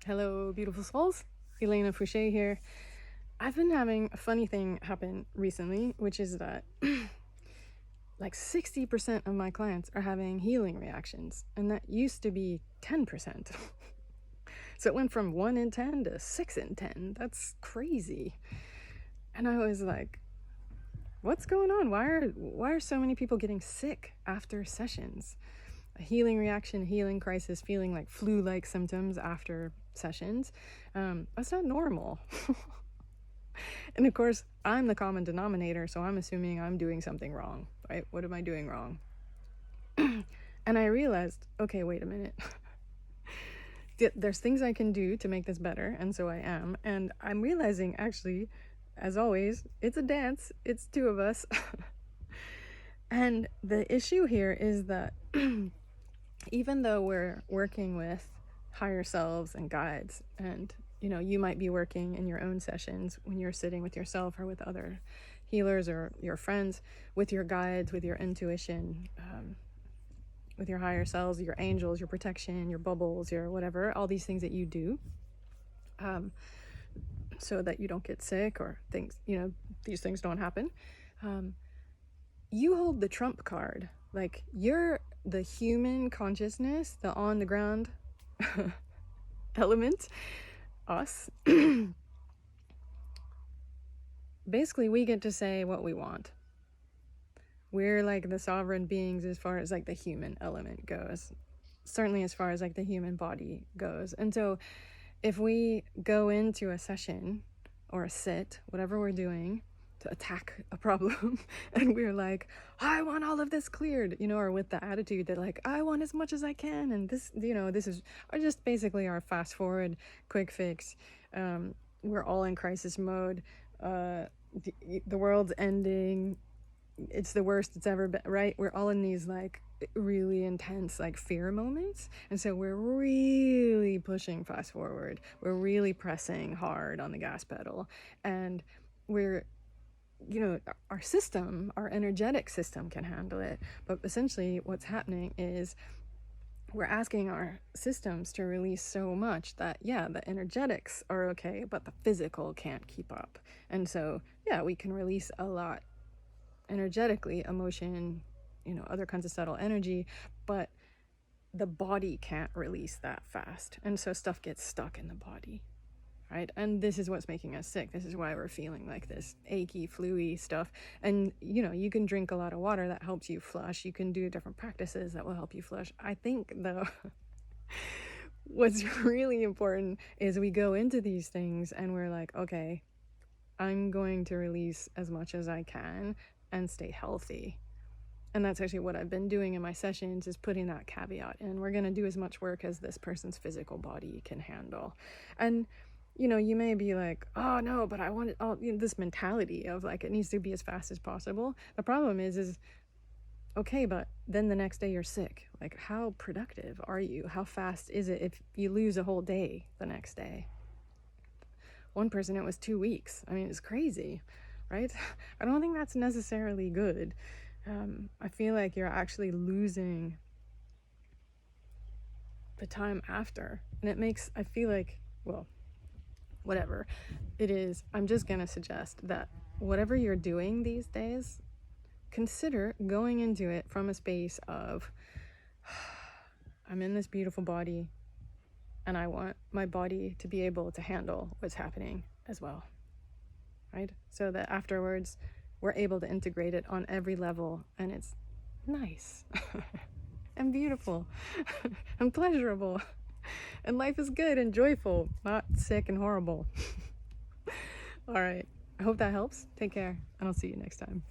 Hello, beautiful souls. Elena Fouché here. I've been having a funny thing happen recently, which is that like 60% of my clients are having healing reactions, and that used to be 10%. So it went from 1 in 10 to 6 in 10. That's crazy. And I was like, what's going on? Why are so many people getting sick after sessions? A healing reaction, healing crisis, feeling like flu-like symptoms after sessions. That's not normal. And of course, I'm the common denominator, so I'm assuming I'm doing something wrong, right? What am I doing wrong? And I realized, okay, wait a minute. There's things I can do to make this better, and so I am. And I'm realizing, actually, as always, it's a dance. It's two of us. And the issue here is that even though we're working with higher selves and guides, and you might be working in your own sessions when you're sitting with yourself or with other healers or your friends, with your guides, with your intuition, with your higher selves, your angels, your protection, your bubbles, your whatever, all these things that you do, so that you don't get sick or things, these things don't happen. You hold the trump card. Like, you're the human consciousness, the on the ground element, us. Basically, we get to say what we want. We're like the sovereign beings as far as like the human element goes, certainly as far as like the human body goes. And so if we go into a session or a sit, whatever we're doing, to attack a problem, and we're like, I want all of this cleared, or with the attitude that like, I want as much as I can, and this, this is just basically our fast forward quick fix. We're all in crisis mode. The world's ending. It's the worst it's ever been, right? We're all in these like really intense like fear moments, and so we're really pushing fast forward. We're really pressing hard on the gas pedal, and we're our system, our energetic system can handle it, but essentially what's happening is we're asking our systems to release so much that, yeah, the energetics are okay, but the physical can't keep up. And so, yeah, we can release a lot energetically, emotion, other kinds of subtle energy, but the body can't release that fast. And so stuff gets stuck in the body, right? And this is what's making us sick. This is why we're feeling like this achy, flu-y stuff. And, you can drink a lot of water that helps you flush. You can do different practices that will help you flush. I think, though, what's really important is we go into these things and we're like, okay, I'm going to release as much as I can and stay healthy. And that's actually what I've been doing in my sessions, is putting that caveat in. We're going to do as much work as this person's physical body can handle. And you may be like, oh no, but I want it all, this mentality of like, it needs to be as fast as possible. The problem is okay, but then the next day you're sick. Like, how productive are you? How fast is it if you lose a whole day the next day? One person, it was 2 weeks. I mean, it's crazy, right? I don't think that's necessarily good. I feel like you're actually losing the time after. And it makes, I feel like, well, whatever it is, I'm just going to suggest that whatever you're doing these days, consider going into it from a space of, I'm in this beautiful body, and I want my body to be able to handle what's happening as well, right? So that afterwards, we're able to integrate it on every level, and it's nice and beautiful and pleasurable. And life is good and joyful, not sick and horrible. All right. I hope that helps. Take care, and I'll see you next time.